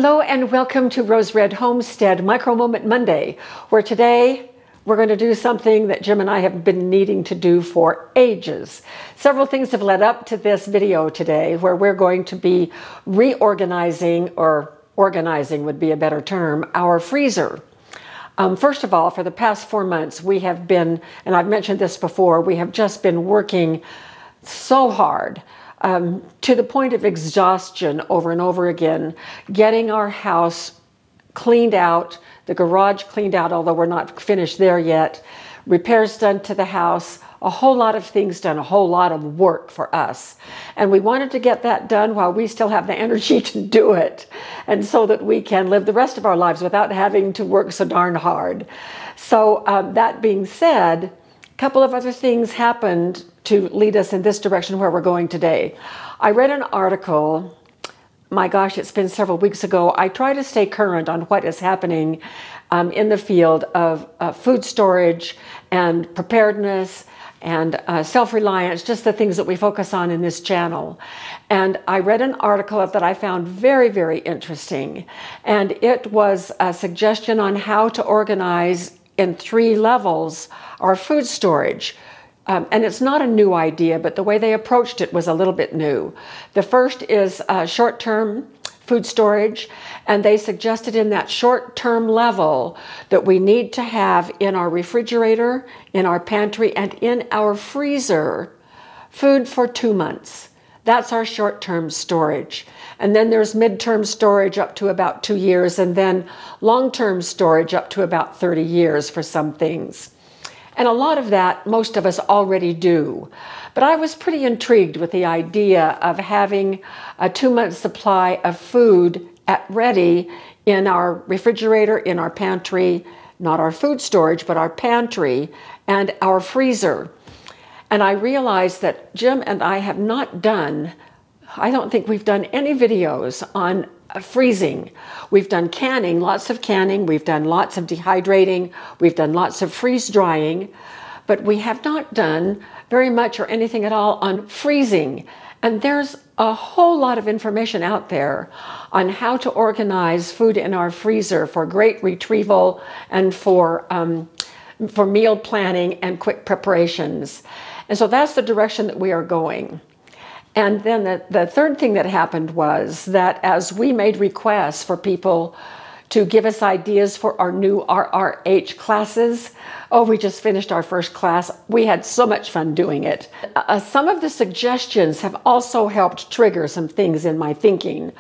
Hello and welcome to Rose Red Homestead Micro Moment Monday, where today we're going to do something that Jim and I have been needing to do for ages. Several things have led up to this video today where we're going to be reorganizing, or organizing would be a better term, our freezer. First of all, for the past 4 months, we have been, and I've mentioned this before, we have just been working so hard to the point of exhaustion over and over again, getting our house cleaned out, the garage cleaned out, although we're not finished there yet, repairs done to the house, a whole lot of things done, a whole lot of work for us. And we wanted to get that done while we still have the energy to do it, and so that we can live the rest of our lives without having to work so darn hard. So that being said, a couple of other things happened to lead us in this direction where we're going today. I read an article, my gosh, it's been several weeks ago. I try to stay current on what is happening in the field of food storage and preparedness and self-reliance, just the things that we focus on in this channel. And I read an article that I found very, very interesting. And it was a suggestion on how to organize in 3 levels our food storage. And it's not a new idea, but the way they approached it was a little bit new. The first is short-term food storage, and they suggested in that short-term level that we need to have in our refrigerator, in our pantry, and in our freezer food for 2 months. That's our short-term storage. And then there's mid-term storage up to about 2 years, and then long-term storage up to about 30 years for some things. And a lot of that, most of us already do. But I was pretty intrigued with the idea of having a 2-month supply of food ready in our refrigerator, in our pantry, not our food storage, but our pantry and our freezer. And I realized that Jim and I have not done, I don't think we've done any videos on freezing. We've done canning, lots of canning. We've done lots of dehydrating. We've done lots of freeze drying, but we have not done very much or anything at all on freezing. And there's a whole lot of information out there on how to organize food in our freezer for great retrieval and for meal planning and quick preparations. And so that's the direction that we are going. And then the third thing that happened was that as we made requests for people to give us ideas for our new RRH classes, oh, we just finished our first class. We had so much fun doing it. Some of the suggestions have also helped trigger some things in my thinking.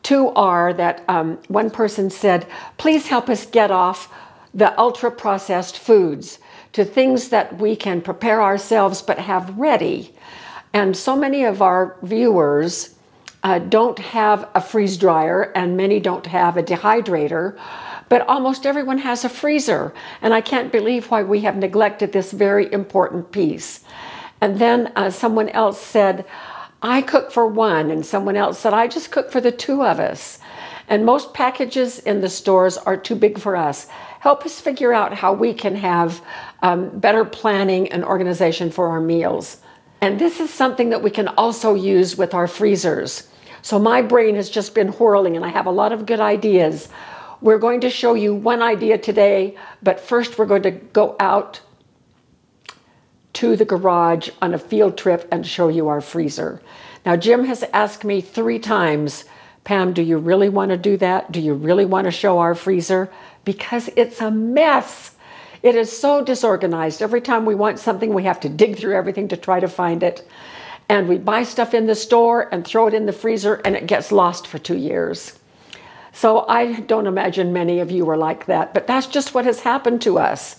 2 are that one person said, please help us get off the ultra-processed foods to things that we can prepare ourselves but have ready. And so many of our viewers don't have a freeze dryer, and many don't have a dehydrator, but almost everyone has a freezer. And I can't believe why we have neglected this very important piece. And then someone else said, I cook for 1, and someone else said, I just cook for the 2 of us. And most packages in the stores are too big for us. Help us figure out how we can have better planning and organization for our meals. And this is something that we can also use with our freezers. So my brain has just been whirling, and I have a lot of good ideas. We're going to show you one idea today, but first we're going to go out to the garage on a field trip and show you our freezer. Now, Jim has asked me 3 times, Pam, do you really want to do that? Do you really want to show our freezer? Because it's a mess. It is so disorganized. Every time we want something, we have to dig through everything to try to find it. And we buy stuff in the store and throw it in the freezer, and it gets lost for 2 years. So I don't imagine many of you are like that, but that's just what has happened to us.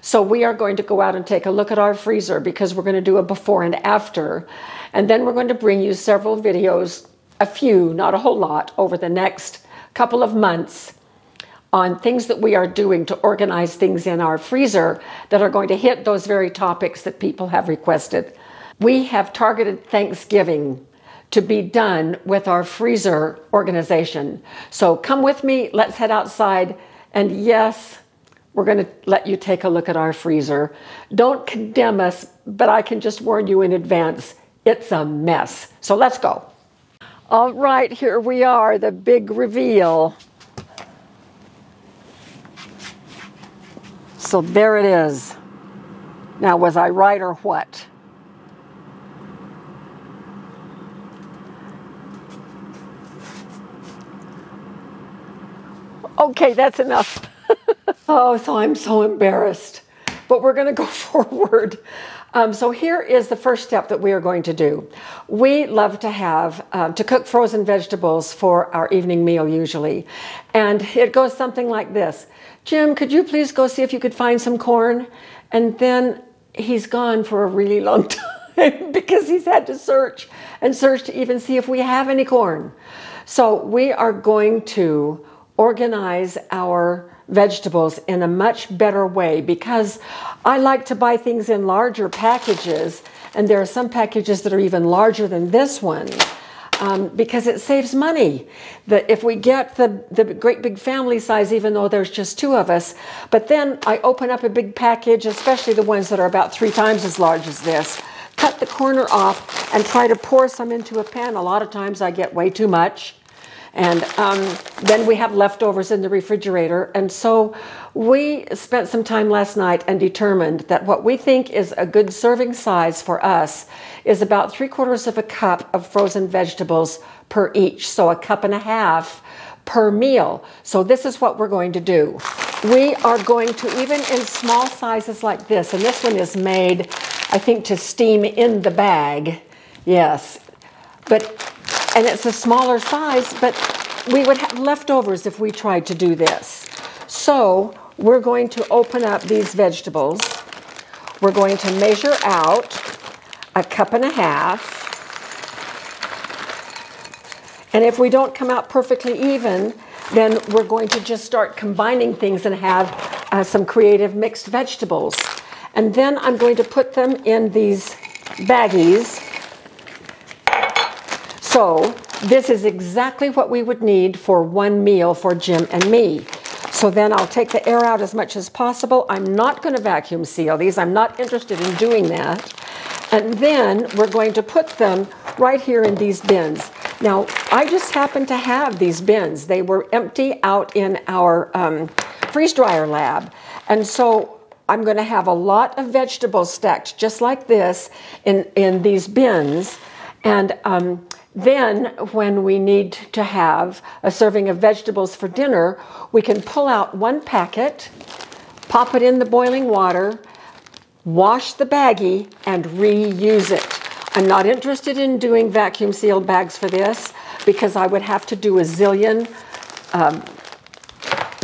So we are going to go out and take a look at our freezer, because we're going to do a before and after. And then we're going to bring you several videos, a few, not a whole lot, over the next couple of months on things that we are doing to organize things in our freezer that are going to hit those very topics that people have requested. We have targeted Thanksgiving to be done with our freezer organization. So come with me, let's head outside, and yes, we're going to let you take a look at our freezer. Don't condemn us, but I can just warn you in advance, it's a mess. So let's go. All right, here we are, the big reveal. So there it is. Now, was I right or what? Okay, that's enough. Oh, so I'm so embarrassed. But we're going to go forward. So here is the first step that we are going to do. We love to have, to cook frozen vegetables for our evening meal usually. And it goes something like this. Jim, could you please go see if you could find some corn? And then he's gone for a really long time because he's had to search and search to even see if we have any corn. So we are going to organize our vegetables in a much better way because I like to buy things in larger packages, and there are some packages that are even larger than this one because it saves money. If we get the great big family size, even though there's just two of us, but then I open up a big package, especially the ones that are about 3 times as large as this, cut the corner off and try to pour some into a pan. A lot of times I get way too much. And then we have leftovers in the refrigerator. And so we spent some time last night and determined that what we think is a good serving size for us is about 3/4 cup of frozen vegetables per each. So 1.5 cups per meal. So this is what we're going to do. We are going to, even in small sizes like this, and this one is made, I think, to steam in the bag. Yes. And it's a smaller size, but we would have leftovers if we tried to do this. So we're going to open up these vegetables. We're going to measure out 1.5 cups. And if we don't come out perfectly even, then we're going to just start combining things and have some creative mixed vegetables. And then I'm going to put them in these baggies. So this is exactly what we would need for one meal for Jim and me. So then I'll take the air out as much as possible. I'm not going to vacuum seal these. I'm not interested in doing that. And then we're going to put them right here in these bins. Now, I just happen to have these bins. They were empty out in our freeze dryer lab. And so I'm going to have a lot of vegetables stacked just like this in these bins. And then when we need to have a serving of vegetables for dinner, we can pull out one packet, pop it in the boiling water, wash the baggie, and reuse it. I'm not interested in doing vacuum sealed bags for this because I would have to do a zillion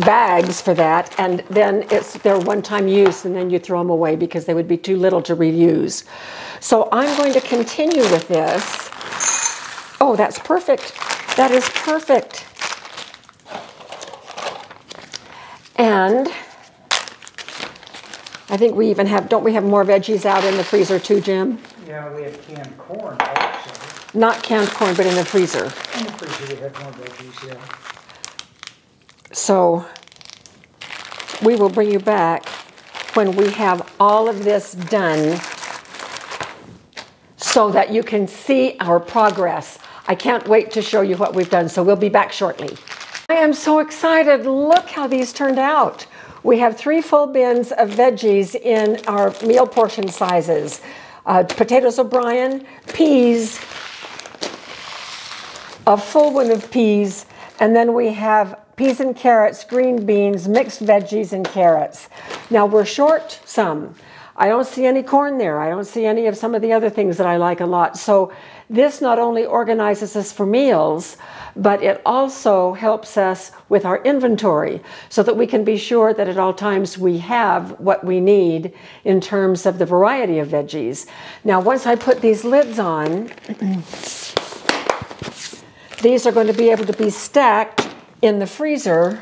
bags for that, and then they're one-time use, and then you throw them away because they would be too little to reuse. So I'm going to continue with this. Oh, that's perfect. That is perfect. And I think we even have, don't we have more veggies out in the freezer too, Jim? Yeah, we have canned corn also. Not canned corn, but in the freezer. In the freezer we have more veggies, yeah. So we will bring you back when we have all of this done so that you can see our progress. I can't wait to show you what we've done, so we'll be back shortly. I am so excited. Look how these turned out. We have 3 full bins of veggies in our meal portion sizes. Potatoes O'Brien, peas, a full one of peas, and then we have peas and carrots, green beans, mixed veggies and carrots. Now we're short some. I don't see any corn there. I don't see any of some of the other things that I like a lot. So this not only organizes us for meals, but it also helps us with our inventory so that we can be sure that at all times we have what we need in terms of the variety of veggies. Now, once I put these lids on, these are going to be able to be stacked in the freezer .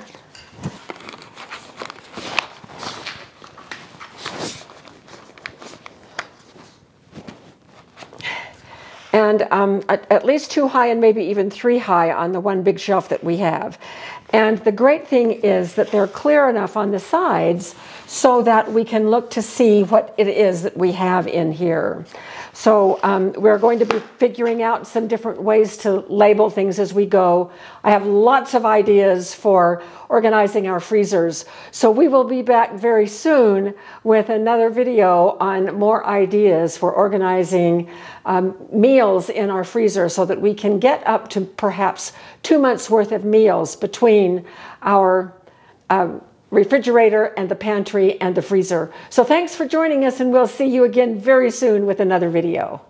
And at least 2 high and maybe even 3 high on the one big shelf that we have. And the great thing is that they're clear enough on the sides so that we can look to see what it is that we have in here. So we're going to be figuring out some different ways to label things as we go. I have lots of ideas for organizing our freezers. So we will be back very soon with another video on more ideas for organizing meals in our freezer so that we can get up to perhaps 2 months worth of meals between our refrigerator and the pantry and the freezer. So thanks for joining us, and we'll see you again very soon with another video.